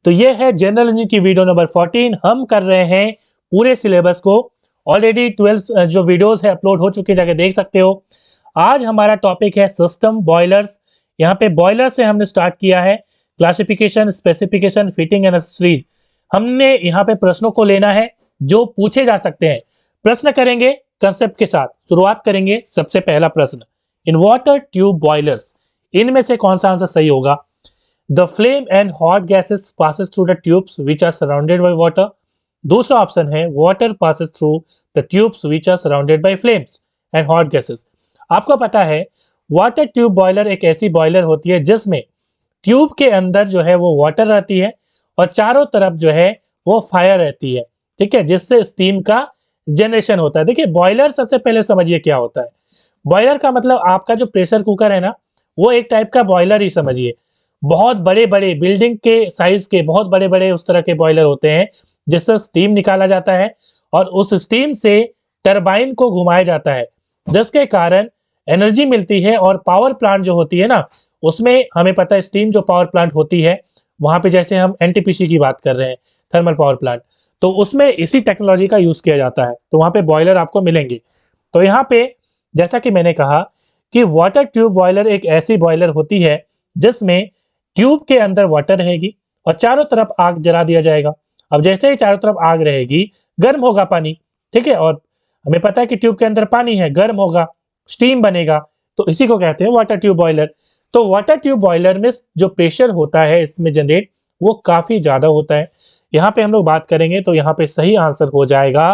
तो ये है जनरल इंजीनियरिंग की वीडियो नंबर 14। हम कर रहे हैं पूरे सिलेबस को। ऑलरेडी 12 जो वीडियोस है अपलोड हो चुके हैं, जाके देख सकते हो। आज हमारा टॉपिक है सिस्टम बॉयलर्स। यहाँ पे बॉयलर से हमने स्टार्ट किया है, classification, specification, fitting and accessories. हमने यहाँ पे प्रश्नों को लेना है जो पूछे जा सकते हैं। प्रश्न करेंगे कंसेप्ट के साथ। शुरुआत करेंगे सबसे पहला प्रश्न, इन वाटर ट्यूब बॉयलर्स इनमें से कौन सा आंसर सही होगा? The flame and hot gases passes through the tubes which are surrounded by water. दूसरा ऑप्शन है water passes through the tubes which are surrounded by flames and hot gases. आपको पता है वाटर ट्यूब बॉयलर एक ऐसी boiler होती है जिसमें ट्यूब के अंदर जो है वो वाटर रहती है और चारों तरफ जो है वो फायर रहती है, ठीक है, जिससे स्टीम का जनरेशन होता है। देखिए बॉयलर सबसे पहले समझिए क्या होता है। बॉयलर का मतलब आपका जो प्रेशर कुकर है ना, वो एक टाइप का बॉयलर ही समझिए। बहुत बड़े बड़े बिल्डिंग के साइज के बहुत बड़े बड़े उस तरह के बॉयलर होते हैं जिससे स्टीम निकाला जाता है और उस स्टीम से टरबाइन को घुमाया जाता है, जिसके कारण एनर्जी मिलती है। और पावर प्लांट जो होती है ना, उसमें हमें पता है स्टीम जो पावर प्लांट होती है वहां पे, जैसे हम एनटीपीसी की बात कर रहे हैं, थर्मल पावर प्लांट, तो उसमें इसी टेक्नोलॉजी का यूज किया जाता है। तो वहां पे बॉयलर आपको मिलेंगे। तो यहाँ पे जैसा कि मैंने कहा कि वाटर ट्यूब बॉयलर एक ऐसी बॉयलर होती है जिसमें ट्यूब के अंदर वाटर रहेगी और चारों तरफ आग जला दिया जाएगा। अब जैसे ही चारों तरफ आग रहेगी, गर्म होगा पानी, ठीक है, और हमें पता है कि ट्यूब के अंदर पानी है, गर्म होगा, स्टीम बनेगा, तो इसी को कहते हैं वाटर ट्यूब बॉयलर। तो वाटर ट्यूब बॉयलर में जो प्रेशर होता है इसमें जनरेट, वो काफी ज्यादा होता है। यहाँ पे हम लोग बात करेंगे तो यहाँ पे सही आंसर हो जाएगा।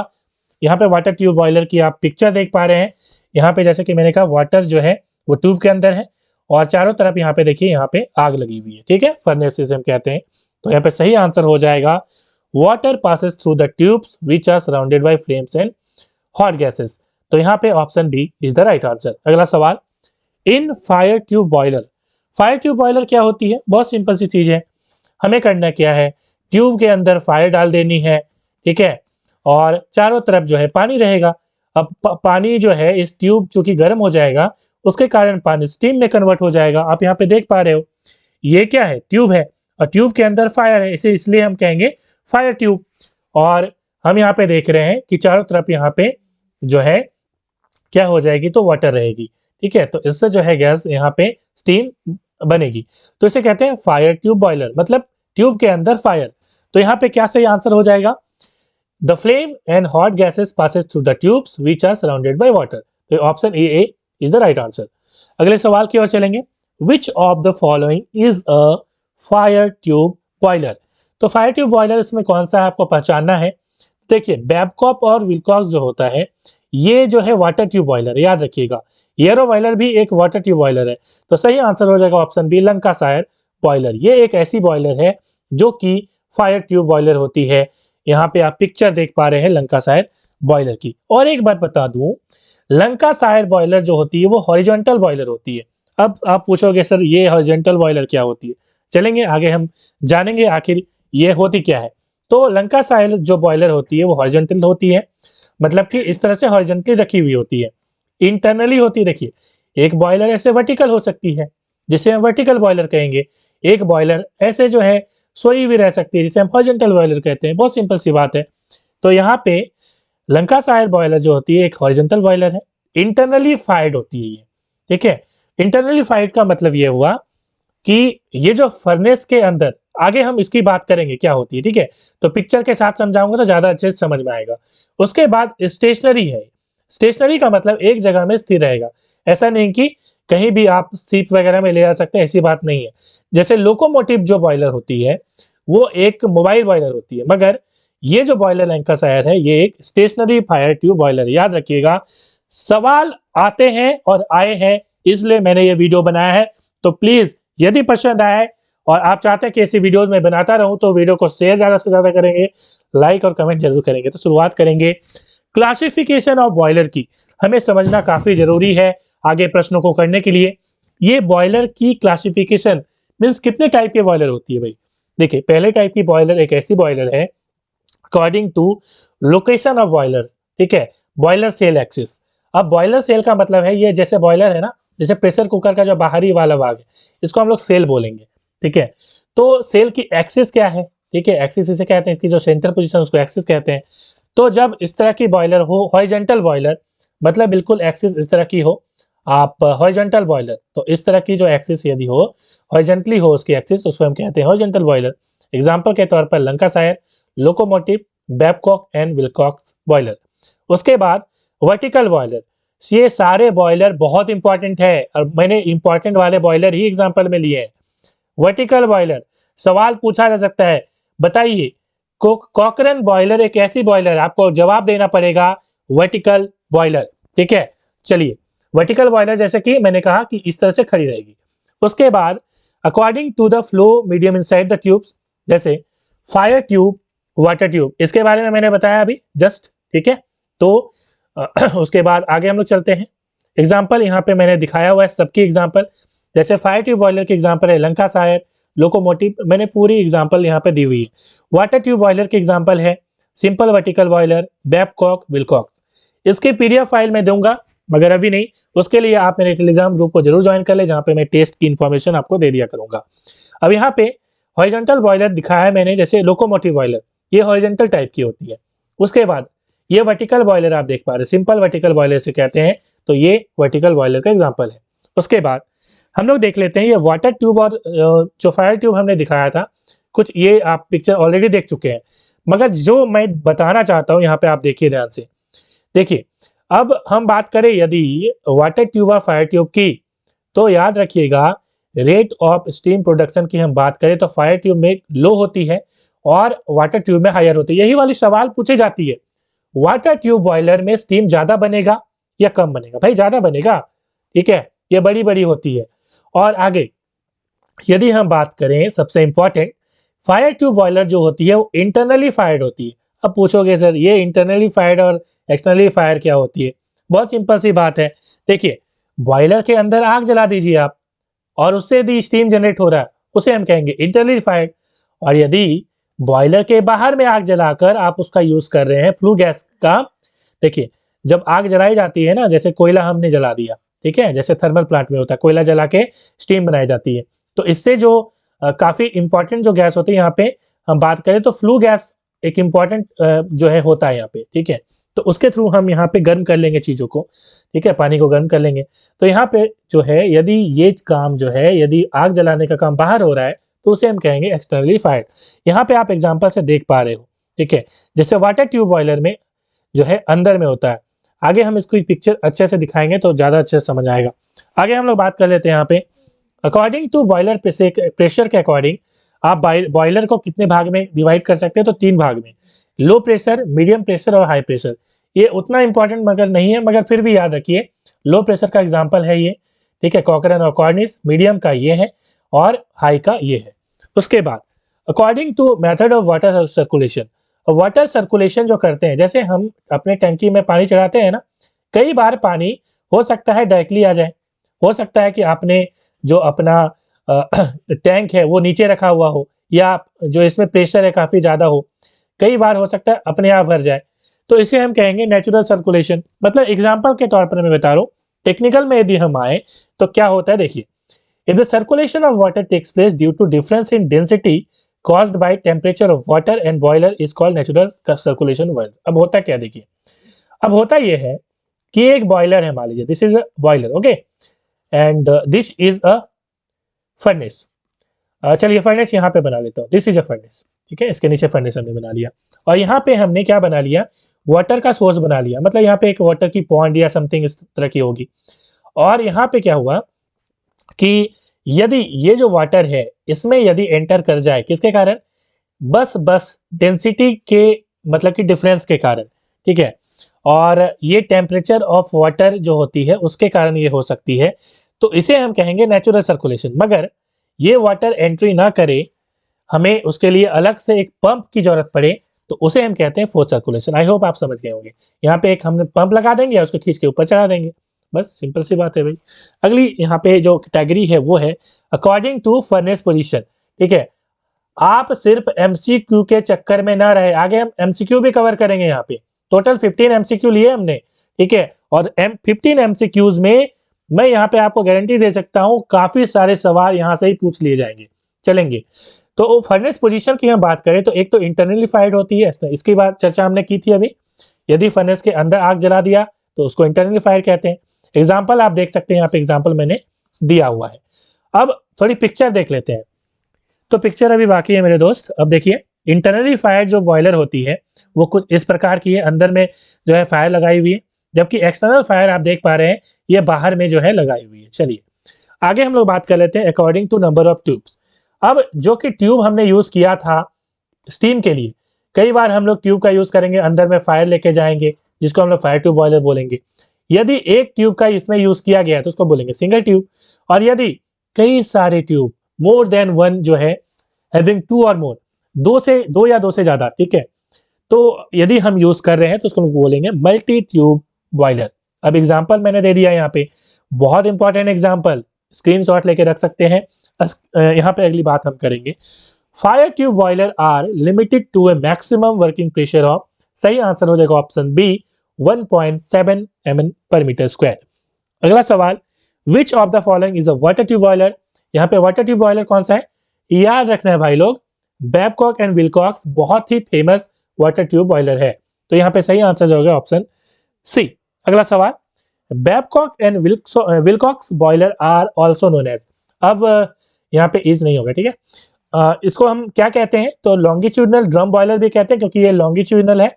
यहाँ पे वाटर ट्यूब बॉयलर की आप पिक्चर देख पा रहे हैं। यहाँ पे जैसे कि मैंने कहा वाटर जो है वो ट्यूब के अंदर है और चारों तरफ यहाँ पे देखिए यहाँ पे आग लगी हुई है, ठीक है, फर्नेस जिसे हम कहते हैं। तो यहाँ पे सही आंसर हो जाएगा water passes through the tubes which are surrounded by flames and hot gases. तो यहाँ पे option B is the right answer. अगला सवाल, in fire tube boiler, fire tube boiler क्या होती है? बहुत सिंपल सी चीज है। हमें करना क्या है, ट्यूब के अंदर फायर डाल देनी है, ठीक है, और चारों तरफ जो है पानी रहेगा। अब पानी जो है इस ट्यूब चूंकि गर्म हो जाएगा, उसके कारण पानी स्टीम में कन्वर्ट हो जाएगा। आप यहाँ पे देख पा रहे हो ये क्या है, ट्यूब है और ट्यूब के अंदर फायर है, इसे इसलिए हम कहेंगे फायर ट्यूब। और हम यहाँ पे देख रहे हैं कि चारों तरफ यहाँ पे जो है क्या हो जाएगी, तो वाटर रहेगी, ठीक है, तो इससे जो है गैस यहाँ पे स्टीम बनेगी। तो इसे कहते हैं फायर ट्यूब बॉयलर, मतलब ट्यूब के अंदर फायर। तो यहाँ पे क्या सही आंसर हो जाएगा? The flame and hot gases passes through the tubes which are surrounded by water. तो option A is the right answer. अगले सवाल की ओर चलेंगे, which of the following is a fire tube boiler. तो फायर ट्यूब बॉयलर इसमें कौन सा है आपको पहचानना है। देखिए बैबकॉप और विलकॉक्स जो होता है ये जो है वाटर ट्यूब बॉयलर, याद रखिएगा। एरो बॉयलर भी एक वाटर ट्यूब बॉयलर है। तो सही आंसर हो जाएगा ऑप्शन बी, लंकासायर बॉयलर। ये एक ऐसी बॉयलर है जो कि फायर ट्यूब बॉयलर होती है। यहाँ पे आप पिक्चर देख पा रहे हैं लंकासायर बॉयलर की। और एक बात बता दूं, लंकासायर बॉयलर जो होती है वो हॉरिजॉन्टल बॉयलर होती है। अब आप पूछोगे सर ये हॉरिजॉन्टल बॉयलर क्या होती है, चलेंगे आगे हम जानेंगे आखिर ये होती क्या है। तो लंकासायर जो बॉयलर होती है वो हॉरिजॉन्टल होती है, मतलब कि इस तरह से हॉरिजॉन्टली रखी हुई होती है, इंटरनली होती है। देखिए एक बॉयलर ऐसे वर्टिकल हो सकती है जिसे हम वर्टिकल बॉयलर कहेंगे, एक बॉयलर ऐसे जो है सोई हुई रह सकती है जिसे हम हॉरिजॉन्टल बॉयलर कहते हैं। बहुत सिंपल सी बात है। तो यहाँ पे लंकासायर बॉयलर जो होती है एक हॉरिजॉन्टल बॉयलर है, इंटरनली फायर्ड होती है ये, ठीक है। इंटरनली फायर्ड का मतलब ये हुआ कि ये जो फर्नेस के अंदर, आगे हम इसकी बात करेंगे क्या होती है, ठीक है, तो पिक्चर के साथ समझाऊंगा तो ज्यादा अच्छे से समझ में आएगा। उसके बाद स्टेशनरी है। स्टेशनरी का मतलब एक जगह में स्थिर रहेगा, ऐसा नहीं कि कहीं भी आप सीट वगैरह में ले जा सकते हैं, ऐसी बात नहीं है। जैसे लोकोमोटिव जो बॉयलर होती है वो एक मोबाइल बॉयलर होती है, मगर ये जो बॉयलर लंकासायर है ये एक स्टेशनरी फायर ट्यूब बॉयलर। याद रखिएगा, सवाल आते हैं और आए हैं इसलिए मैंने ये वीडियो बनाया है। तो प्लीज यदि पसंद आए और आप चाहते हैं कि ऐसी वीडियोस में बनाता रहूं तो वीडियो को शेयर ज्यादा से ज्यादा करेंगे, लाइक और कमेंट जरूर करेंगे। तो शुरुआत करेंगे क्लासिफिकेशन ऑफ बॉयलर की। हमें समझना काफी जरूरी है आगे प्रश्नों को करने के लिए। ये बॉयलर की क्लासिफिकेशन मीन्स कितने टाइप के बॉयलर होती है भाई। देखिए पहले टाइप की बॉयलर एक ऐसी बॉयलर है according to location of boiler, ठीक है, बॉयलर सेल एक्सिस। अब बॉयलर सेल का मतलब है ये जैसे बॉयलर है ना, जैसे प्रेशर कुकर का जो बाहरी वाला भाग है इसको हम लोग सेल बोलेंगे, ठीक है। तो सेल की एक्सिस क्या है, ठीक है, एक्सिस इसे कहते हैं, इसकी जो सेंटर पोजीशन उसको एक्सिस कहते हैं। तो जब इस तरह की बॉयलर हो, हॉरिजॉन्टल बॉयलर, मतलब बिल्कुल एक्सिस इस तरह की हो, आप हॉरिजॉन्टल बॉयलर, तो इस तरह की जो एक्सिस यदि हो, हॉरिजॉन्टली हो उसकी एक्सिस, उसको हम कहते हैं हॉरिजॉन्टल बॉयलर। एग्जांपल के तौर पर Lancashire, locomotive, Babcock and Wilcox boiler. उसके बाद वर्टिकल बॉयलर, ये सारे बॉयलर बहुत इंपॉर्टेंट है और मैंने इंपॉर्टेंट वाले बॉयलर ही एग्जांपल में लिए हैं। वर्टिकल बॉयलर, सवाल पूछा जा सकता है, बताइए कॉकरन बॉयलर एक ऐसी बॉयलर, आपको जवाब देना पड़ेगा वर्टिकल बॉयलर। ठीक है, चलिए वर्टिकल बॉयलर जैसे कि मैंने कहा कि इस तरह से खड़ी रहेगी। उसके बाद according to the flow medium inside the tubes, जैसे फायर ट्यूब, वाटर ट्यूब, इसके बारे में मैंने बताया अभी जस्ट। ठीक है, तो उसके बाद आगे हम लोग चलते हैं। एग्जाम्पल यहाँ पे मैंने दिखाया हुआ है सबकी एग्जाम्पल, जैसे फायर ट्यूब बॉयलर की एग्जाम्पल है लंकाशायर, लोकोमोटिव, मैंने पूरी एग्जाम्पल यहाँ पे दी हुई है। वाटर ट्यूब बॉयलर की एग्जाम्पल है simple vertical boiler, Babcock, Wilcox. इसकी पीडीएफ फाइल मैं दूंगा मगर अभी नहीं, उसके लिए आप मेरे टेलीग्राम ग्रुप को जरूर ज्वाइन कर ले, जहाँ पे मैं टेस्ट की इन्फॉर्मेशन आपको दे दिया करूंगा। अब यहाँ पे हॉरिजॉन्टल बॉयलर दिखाया है मैंने, जैसे लोकोमोटिव बॉयलर, ये हॉरिजॉन्टल टाइप की होती है। उसके बाद ये वर्टिकल बॉयलर आप देख पा रहे हैं, सिंपल वर्टिकल बॉयलर से कहते हैं, तो ये वर्टिकल बॉयलर का एग्जाम्पल है। उसके बाद हम लोग देख लेते हैं ये वाटर ट्यूब और जो फायर ट्यूब हमने दिखाया था, कुछ ये आप पिक्चर ऑलरेडी देख चुके हैं, मगर जो मैं बताना चाहता हूँ यहाँ पे आप देखिए ध्यान से। देखिए, अब हम बात करें यदि वाटर ट्यूब और फायर ट्यूब की, तो याद रखिएगा रेट ऑफ स्टीम प्रोडक्शन की हम बात करें तो फायर ट्यूब में लो होती है और वाटर ट्यूब में हायर होती है। यही वाली सवाल पूछी जाती है, वाटर ट्यूब बॉयलर में स्टीम ज्यादा बनेगा या कम बनेगा? भाई ज्यादा बनेगा, ठीक है, ये बड़ी बड़ी होती है। और आगे यदि हम बात करें सबसे इंपॉर्टेंट, फायर ट्यूब बॉयलर जो होती है वो इंटरनली फायर्ड होती है। अब पूछोगे सर ये इंटरनली फायर्ड और एक्सटर्नली फायर क्या होती है? बहुत सिंपल सी बात है, देखिए बॉयलर के अंदर आग जला दीजिए आप और उससे यदि स्टीम जनरेट हो रहा है उसे हम कहेंगे इंटरनली फायर्ड। और यदि बॉयलर के बाहर में आग जलाकर आप उसका यूज कर रहे हैं फ्लू गैस का, देखिए जब आग जलाई जाती है ना, जैसे कोयला हमने जला दिया, ठीक है, जैसे थर्मल प्लांट में होता है, कोयला जला के स्टीम बनाई जाती है, तो इससे जो काफी इंपॉर्टेंट जो गैस होती है यहाँ पे हम बात करें तो फ्लू गैस एक इंपॉर्टेंट जो है होता है यहाँ पे। ठीक है, तो उसके थ्रू हम यहाँ पे गर्म कर लेंगे चीजों को, ठीक है, पानी को गर्म कर लेंगे। तो यहाँ पे जो है यदि ये काम जो है यदि आग जलाने का काम बाहर हो रहा है तो उसे हम कहेंगे एक्सटर्नली फायर्ड। यहाँ पे आप एग्जाम्पल से देख पा रहे हो, ठीक है, जैसे वाटर ट्यूब बॉयलर में जो है अंदर में होता है। आगे हम इसको एक पिक्चर अच्छे से दिखाएंगे तो ज्यादा अच्छे से समझ आएगा। आगे हम लोग बात कर लेते हैं यहाँ पे, अकॉर्डिंग टू बॉयलर प्रेशर के अकॉर्डिंग आप बॉयलर को कितने भाग में डिवाइड कर सकते हैं? तो 3 भाग में, लो प्रेशर, मीडियम प्रेशर और हाई प्रेशर। ये उतना इंपॉर्टेंट मगर नहीं है, मगर फिर भी याद रखिए लो प्रेशर का एग्जांपल है ये, ठीक है, कॉकरन और कॉर्निस, मीडियम का ये है और हाई का ये है। उसके बाद according to method of water circulation, water circulation जो करते हैं, जैसे हम अपने टंकी में पानी चढ़ाते हैं ना, कई बार पानी हो सकता है डायरेक्टली आ जाए, हो सकता है कि आपने जो अपना टैंक है वो नीचे रखा हुआ हो या जो इसमें प्रेशर है काफी ज्यादा हो, कई बार हो सकता है अपने आप भर जाए, तो इसे हम कहेंगे नेचुरल सर्कुलेशन। मतलब एग्जांपल के तौर पर मैं बता रहा हूँ, टेक्निकल में यदि हम आए तो क्या होता है, देखिए if the circulation of water takes place due to difference in density caused by temperature of water and boiler is called natural circulation work। अब होता क्या, देखिए अब होता ये है कि एक बॉयलर है, मान लीजिए this is a boiler, okay, and this is a furnace. चलिए फर्नेस यहाँ पे बना लेता हूँ, दिस इज अ फर्नेस, ठीक है, इसके नीचे फर्नेस हमने बना लिया और यहाँ पे हमने क्या बना लिया, वाटर का सोर्स बना लिया, मतलब यहाँ पे एक वाटर की पॉन्ड या समथिंग इस तरह की होगी। और यहाँ पे क्या हुआ कि यदि ये जो वाटर है इसमें यदि एंटर कर जाए, किसके कारण? बस डेंसिटी के मतलब कि डिफरेंस के कारण, ठीक है, और ये टेम्परेचर ऑफ वाटर जो होती है उसके कारण ये हो सकती है, तो इसे हम कहेंगे नेचुरल सर्कुलेशन। मगर ये वाटर एंट्री ना करे, हमें उसके लिए अलग से एक पंप की जरूरत पड़े, तो उसे हम कहते हैं फोर्स सर्कुलेशन। आई होप आप समझ गए होंगे, यहाँ पे एक हमने पंप लगा देंगे उसको खींच के ऊपर चढ़ा देंगे, बस सिंपल सी बात है भाई। अगली यहाँ पे जो कैटेगरी है वो है अकॉर्डिंग टू फर्नेस पोजीशन, ठीक है, आप सिर्फ एमसीक्यू के चक्कर में ना रहे, आगे हम एमसीक्यू भी कवर करेंगे। यहाँ पे टोटल 15 एमसीक्यू लिए हमने, ठीक है, और 15 एमसीक्यूज में मैं यहाँ पे आपको गारंटी दे सकता हूँ काफी सारे सवाल यहाँ से ही पूछ लिए जाएंगे, चलेंगे। तो फर्नेस पोजीशन की हम बात करें तो एक तो इंटरनली फायर्ड होती है, इसकी बात चर्चा हमने की थी अभी। यदि फर्नेस के अंदर आग जला दिया तो उसको इंटरनली फायर कहते हैं। एग्जाम्पल आप देख सकते हैं, यहाँ पे एग्जाम्पल मैंने दिया हुआ है। अब थोड़ी पिक्चर देख लेते हैं। तो पिक्चर अभी बाकी है मेरे दोस्त। अब देखिए, इंटरनली फायर जो बॉयलर होती है वो कुछ इस प्रकार की है, अंदर में जो है फायर लगाई हुई है, जबकि एक्सटर्नल फायर आप देख पा रहे हैं ये बाहर में जो है लगाई हुई है। चलिए आगे हम लोग बात कर लेते हैं according to number of tubes. अब जो कि ट्यूब हमने यूज किया था स्टीम के लिए, कई बार हम लोग ट्यूब का यूज करेंगे, अंदर में फायर लेके जाएंगे जिसको हम लोग फायर ट्यूब बॉयलर बोलेंगे। यदि एक ट्यूब का इसमें यूज किया गया तो उसको बोलेंगे सिंगल ट्यूब। और यदि कई सारे ट्यूब, मोर देन वन जो है, हैविंग टू और मोर, दो या दो से ज्यादा, ठीक है, तो यदि हम यूज कर रहे हैं तो उसको बोलेंगे मल्टी ट्यूब बॉयलर। अब एग्जांपल मैंने दे दिया यहाँ पे, बहुत इंपॉर्टेंट एग्जांपल, स्क्रीनशॉट लेके रख सकते हैं। यहाँ पे अगली बात हम करेंगे, fire tube boiler are limited to a maximum working pressure of, सही आंसर हो जाएगा ऑप्शन बी 1.7 mm पर मीटर स्क्वायर। अगला सवाल, which of the following is a water tube boiler. यहाँ पे वाटर ट्यूब बॉयलर कौन सा है, याद रखना है भाई लोग, बैबकॉक एंड विल्कॉक्स बहुत ही फेमस वाटर ट्यूब बॉयलर है। तो यहाँ पे सही आंसर हो गया ऑप्शन सी। अगला सवाल, Babcock and Wilcox boiler are also known as, अब यहाँ पे इज नहीं होगा, ठीक है। इसको हम क्या कहते हैं, तो लॉन्गिट्यूडनल ड्रम बॉयलर भी कहते हैं क्योंकि ये लॉन्गिट्यूडनल है,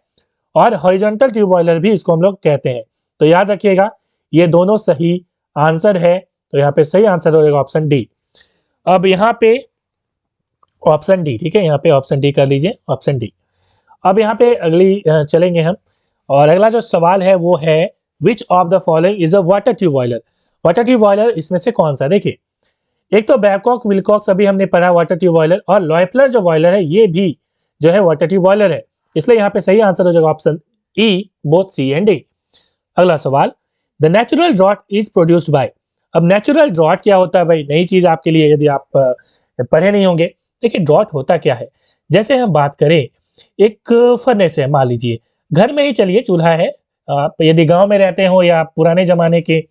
और हॉरिजॉन्टल ट्यूब बॉयलर भी इसको हम लोग कहते हैं। तो याद रखिएगा ये दोनों सही आंसर है। तो यहाँ पे सही आंसर हो जाएगा ऑप्शन डी। अब यहाँ पे ऑप्शन डी, ठीक है, यहाँ पे ऑप्शन डी कर लीजिए, ऑप्शन डी। अब यहाँ पे अगली चलेंगे हम, और अगला जो सवाल है वो है, विच of the following is a water tube boiler. Water tube boiler इसमें से कौन सा, देखिए, एक तो बैबकॉक विल्कॉक्स अभी हमने पढ़ा वाटर ट्यूब बॉयलर, और लॉयपलर जो बॉयलर है ये भी जो है वाटर ट्यूब बॉयलर है, इसलिए यहाँ पे सही आंसर हो जाएगा option E, both C and D. अगला सवाल, the natural draught is produced by. अब नेचुरल ड्रॉट क्या होता है भाई, नई चीज आपके लिए, यदि आप पढ़े नहीं होंगे। देखिए ड्रॉट होता क्या है, जैसे हम बात करें, एक फर्नेस है, मान लीजिए घर में ही, चलिए चूल्हा है, आप यदि गांव में रहते हो या पुराने जमाने के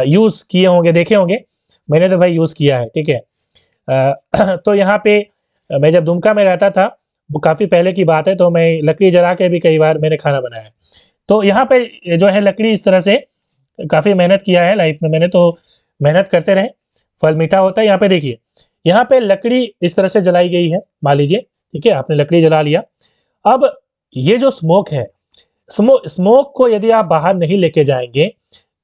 यूज किए होंगे, देखे होंगे, मैंने तो भाई यूज किया है, ठीक है। तो यहाँ पे मैं जब दुमका में रहता था, वो काफी पहले की बात है, तो मैं लकड़ी जला के भी कई बार मैंने खाना बनाया है। तो यहाँ पे जो है लकड़ी इस तरह से काफी मेहनत किया है लाइफ में मैंने, तो मेहनत करते रहे, फल मीठा होता है। यहाँ पे देखिए, यहाँ पे लकड़ी इस तरह से जलाई गई है, मान लीजिए, ठीक है, आपने लकड़ी जला लिया। अब ये जो स्मोक है, स्मोक को यदि आप बाहर नहीं लेके जाएंगे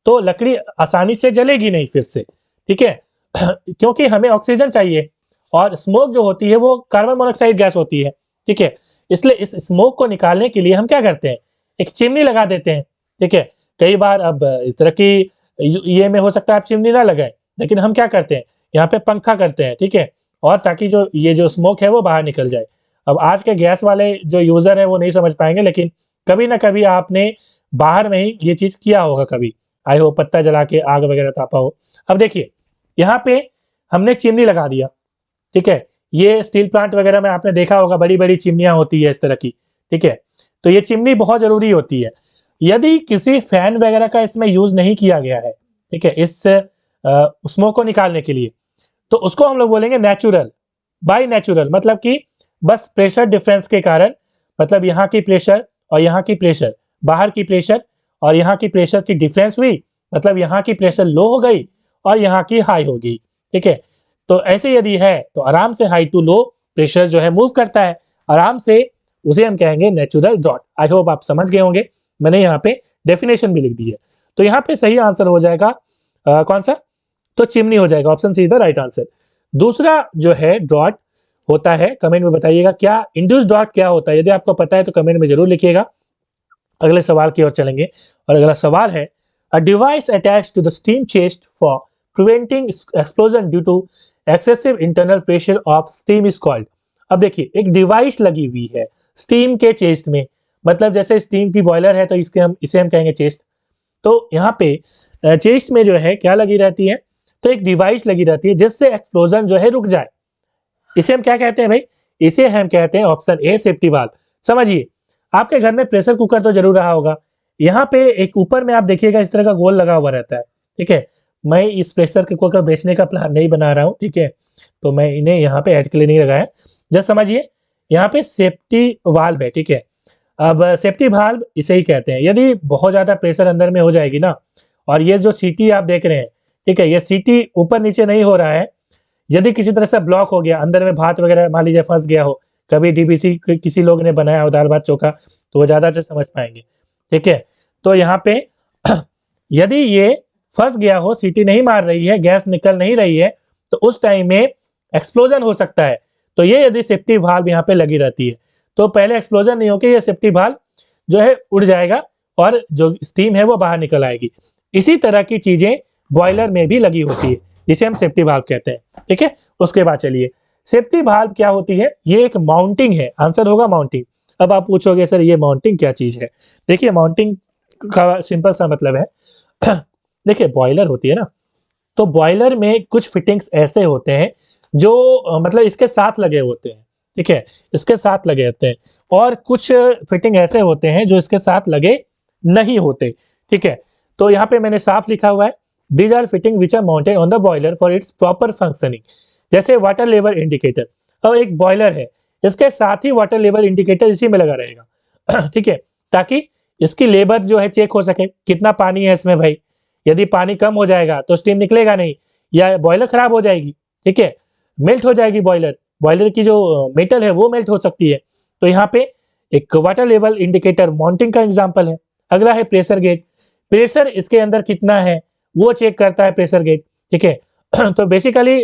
तो लकड़ी आसानी से जलेगी नहीं फिर से, ठीक है, क्योंकि हमें ऑक्सीजन चाहिए, और स्मोक जो होती है वो कार्बन मोनोऑक्साइड गैस होती है, ठीक है। इसलिए इस स्मोक को निकालने के लिए हम क्या करते हैं, एक चिमनी लगा देते हैं, ठीक है। कई बार अब इस तरह की ये में हो सकता है आप चिमनी ना लगाएं, लेकिन हम क्या करते हैं, यहाँ पे पंखा करते हैं, ठीक है, और ताकि जो ये जो स्मोक है वो बाहर निकल जाए। अब आज के गैस वाले जो यूजर है वो नहीं समझ पाएंगे, लेकिन कभी ना कभी आपने बाहर में ही ये चीज किया होगा, कभी आई हो पत्ता जला के आग वगैरह तापा हो। अब देखिए यहाँ पे हमने चिमनी लगा दिया, ठीक है, ये स्टील प्लांट वगैरह में आपने देखा होगा, बड़ी बड़ी चिमनियां होती है इस तरह की, ठीक है, तो ये चिमनी बहुत जरूरी होती है। यदि किसी फैन वगैरह का इसमें यूज नहीं किया गया है, ठीक है, इस स्मोक को निकालने के लिए, तो उसको हम लोग बोलेंगे नेचुरल, बाय नेचुरल, मतलब कि बस प्रेशर डिफरेंस के कारण, मतलब यहाँ की प्रेशर और यहाँ की प्रेशर, बाहर की प्रेशर और यहाँ की प्रेशर की डिफरेंस हुई, मतलब यहाँ की प्रेशर लो हो गई और यहाँ की हाई हो गई, ठीक है। तो ऐसे यदि है तो आराम से हाई टू लो प्रेशर जो है मूव करता है आराम से, उसे हम कहेंगे नेचुरल ड्रॉट। आई होप आप समझ गए होंगे, मैंने यहाँ पे डेफिनेशन भी लिख दी है। तो यहाँ पे सही आंसर हो जाएगा कौन सा, तो चिमनी हो जाएगा, option C is the right answer. दूसरा जो है ड्रॉट होता है, कमेंट में बताइएगा क्या इंड्यूस ड्रॉट क्या होता है, यदि आपको पता है तो कमेंट में जरूर लिखिएगा। अगले सवाल की ओर चलेंगे, और अगला सवाल है, a device attach to the steam chest for preventing explosion due to excessive internal pressure of steam is called. अब देखिए एक डिवाइस लगी हुई है स्टीम के चेस्ट में, मतलब जैसे स्टीम की बॉयलर है तो इसे हम कहेंगे चेस्ट। तो यहाँ पे चेस्ट में जो है क्या लगी रहती है, तो एक डिवाइस लगी रहती है जिससे एक्सप्लोजन जो है रुक जाए, इसे हम क्या कहते हैं भाई, इसे हम कहते हैं ऑप्शन ए सेफ्टी वाल्व। समझिए आपके घर में प्रेशर कुकर तो जरूर रहा होगा, यहाँ पे एक ऊपर में आप देखिएगा इस तरह का गोल लगा हुआ रहता है, ठीक है, मैं इस प्रेशर कुकर को बेचने का प्लान नहीं बना रहा हूँ, ठीक है, तो मैं इन्हें यहाँ पे ऐड के लिए नहीं लगाया। जस्ट समझिए यहाँ पे सेफ्टी वाल्व है, ठीक है। अब सेफ्टी वाल्व इसे ही कहते हैं। यदि बहुत ज़्यादा प्रेशर अंदर में हो जाएगी ना, और ये जो सीटी आप देख रहे हैं, ठीक है, ये सीटी ऊपर नीचे नहीं हो रहा है, यदि किसी तरह से ब्लॉक हो गया अंदर में, भात वगैरह मान लीजिए फंस गया हो, कभी डीबीसी किसी लोग ने बनाया हो दाल भात चोखा, तो वो ज़्यादा से समझ पाएंगे, ठीक है। तो यहाँ पे यदि ये फंस गया हो, सीटी नहीं मार रही है, गैस निकल नहीं रही है, तो उस टाइम में एक्सप्लोजन हो सकता है। तो ये यदि सेफ्टी वाल्व यहाँ पे लगी रहती है तो पहले एक्सप्लोजन नहीं होकर ये सेफ्टी वाल्व जो है उड़ जाएगा और जो स्टीम है वो बाहर निकल आएगी। इसी तरह की चीजें बॉयलर में भी लगी होती है, जिसे हम सेफ्टी वाल्व कहते हैं, ठीक है। उसके बाद चलिए, सेफ्टी वाल्व क्या होती है? ये एक माउंटिंग है, आंसर होगा माउंटिंग। अब आप पूछोगे सर ये माउंटिंग क्या चीज है? देखिए माउंटिंग का सिंपल सा मतलब है देखिए बॉयलर होती है ना, तो बॉयलर में कुछ फिटिंग्स ऐसे होते हैं जो मतलब इसके साथ लगे होते हैं, ठीक है, इसके साथ लगे होते हैं, और कुछ फिटिंग ऐसे होते हैं जो इसके साथ लगे नहीं होते, ठीक है। तो यहाँ पे मैंने साफ लिखा हुआ है, these are fitting which are mounted on the boiler for its proper functioning. जैसे वाटर लेवल इंडिकेटर, अब एक बॉयलर है, इसके साथ ही वाटर लेवल इंडिकेटर इसी में लगा रहेगा ठीक है, ताकि इसकी लेवल जो है चेक हो सके, कितना पानी है इसमें भाई। यदि पानी कम हो जाएगा तो स्टीम निकलेगा नहीं, या बॉयलर खराब हो जाएगी, ठीक है, मेल्ट हो जाएगी बॉयलर, बॉयलर की जो मेटल है वो मेल्ट हो सकती है। तो यहाँ पे एक वाटर लेवल इंडिकेटर माउंटिंग का एग्जांपल है। अगला है प्रेशर गेज, प्रेशर इसके अंदर कितना है वो चेक करता है प्रेशर गेज, ठीक है तो बेसिकली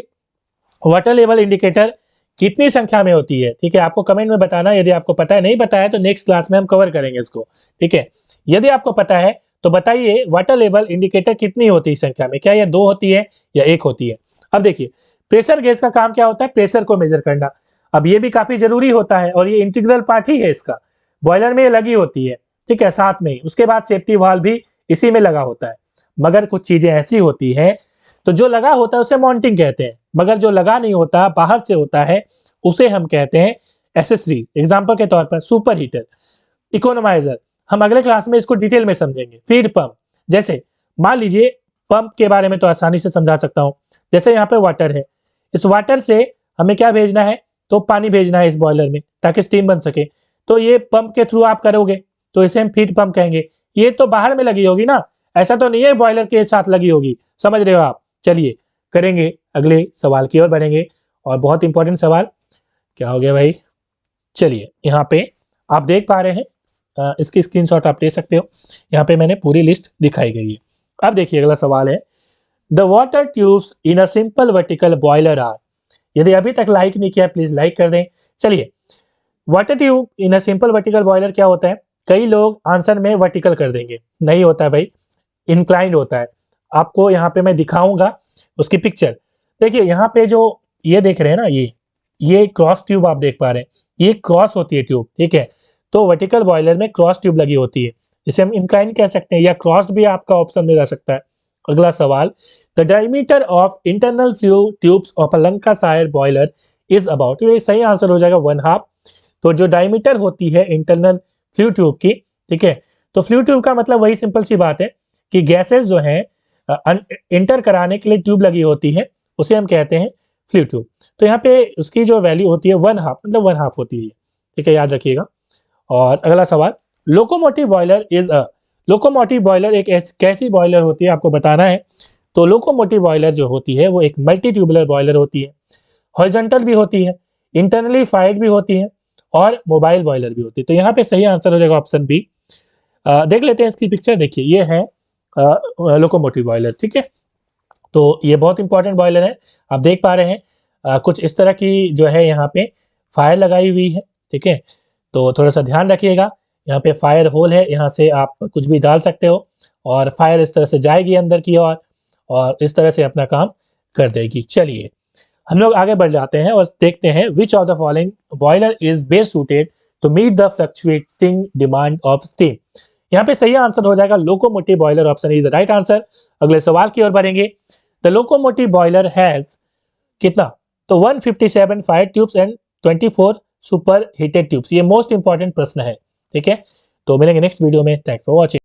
वाटर लेवल इंडिकेटर कितनी संख्या में होती है, ठीक है, आपको कमेंट में बताना। यदि आपको पता है, नहीं पता है तो नेक्स्ट क्लास में हम कवर करेंगे इसको, ठीक है। यदि आपको पता है तो बताइए वाटर लेवल इंडिकेटर कितनी होती है संख्या में, क्या यह 2 होती है या 1 होती है? अब देखिए प्रेशर गेज का काम क्या होता है? प्रेशर को मेजर करना। अब ये भी काफी जरूरी होता है और ये इंटीग्रल पार्ट ही है इसका, बॉयलर में ये लगी होती है, ठीक है, साथ में ही। उसके बाद सेफ्टी वाल्व भी इसी में लगा होता है। मगर कुछ चीजें ऐसी होती है, तो जो लगा होता है उसे माउंटिंग कहते हैं, मगर जो लगा नहीं होता बाहर से होता है उसे हम कहते हैं एसेसरी। एग्जाम्पल के तौर पर सुपर हीटर, इकोनोमाइजर, हम अगले क्लास में इसको डिटेल में समझेंगे। फीड पंप, जैसे मान लीजिए पंप के बारे में तो आसानी से समझा सकता हूँ। जैसे यहाँ पे वाटर है, इस वाटर से हमें क्या भेजना है? तो पानी भेजना है इस बॉयलर में ताकि स्टीम बन सके। तो ये पंप के थ्रू आप करोगे तो इसे हम फीड पंप कहेंगे। ये तो बाहर में लगी होगी ना, ऐसा तो नहीं है बॉयलर के साथ लगी होगी, समझ रहे हो आप? चलिए करेंगे, अगले सवाल की ओर बढ़ेंगे। और बहुत इंपॉर्टेंट सवाल, क्या हो गया भाई? चलिए यहाँ पे आप देख पा रहे हैं, इसकी स्क्रीनशॉट आप ले सकते हो, यहाँ पे मैंने पूरी लिस्ट दिखाई गई है। अब देखिए अगला सवाल है, the water tubes in a simple vertical boiler are. यदि अभी तक लाइक नहीं किया प्लीज लाइक कर दें। चलिए, water tube in a simple vertical boiler क्या होता है? कई लोग आंसर में वर्टिकल कर देंगे, नहीं होता है भाई, इंक्लाइंड होता है। आपको यहाँ पे मैं दिखाऊंगा उसकी पिक्चर। देखिए यहाँ पे जो ये देख रहे हैं ना, ये क्रॉस ट्यूब आप देख पा रहे हैं, ये क्रॉस होती है ट्यूब, ठीक है। तो वर्टिकल बॉयलर में क्रॉस ट्यूब लगी होती है, जिसे हम इंक्लाइन कह सकते हैं, या क्रॉस्ड भी आपका ऑप्शन में रह सकता है। अगला सवाल, the diameter of internal flu tubes of a Lancashire boiler is about. ये सही आंसर हो जाएगा 1/2। तो जो डायमीटर होती है इंटरनल फ्लू ट्यूब की, ठीक है, तो फ्लू ट्यूब का मतलब वही सिंपल सी बात है कि गैसेस जो है इंटर कराने के लिए ट्यूब लगी होती है, उसे हम कहते हैं फ्लू ट्यूब। तो यहाँ पे उसकी जो वैल्यू होती है 1/2, मतलब 1/2 होती है, ठीक है, याद रखिएगा। और अगला सवाल, locomotive boiler is a. Locomotive boiler एक कैसी बॉयलर होती है आपको बताना है। तो लोकोमोटिव बॉयलर जो होती है वो एक मल्टी ट्यूबुलर बॉयलर होती है, हॉरिजॉन्टल भी होती है, इंटरनली फायर्ड भी होती है, और मोबाइल बॉयलर भी होती है। तो यहाँ पे सही आंसर हो जाएगा ऑप्शन बी। देख लेते हैं इसकी पिक्चर। देखिए ये है लोकोमोटिव बॉयलर, ठीक है। तो ये बहुत इंपॉर्टेंट बॉयलर है, आप देख पा रहे हैं कुछ इस तरह की जो है यहाँ पे फायर लगाई हुई है, ठीक है। तो थोड़ा सा ध्यान रखिएगा, यहाँ पे फायर होल है, यहाँ से आप कुछ भी डाल सकते हो और फायर इस तरह से जाएगी अंदर की ओर और इस तरह से अपना काम कर देगी। चलिए हम लोग आगे बढ़ जाते हैं और देखते हैं which of the following boiler is best suited to meet the fluctuating demand of steam. यहाँ पे सही आंसर हो जाएगा locomotive boiler, option is the right answer. अगले सवाल की ओर बढ़ेंगे, द लोकोमोटिव बॉयलर हैज कितना? तो 157 fire tubes and 24 super heated tubes. ये मोस्ट इंपॉर्टेंट प्रश्न है, ठीक है। तो मिलेंगे नेक्स्ट वीडियो में, थैंक्स फॉर वॉचिंग।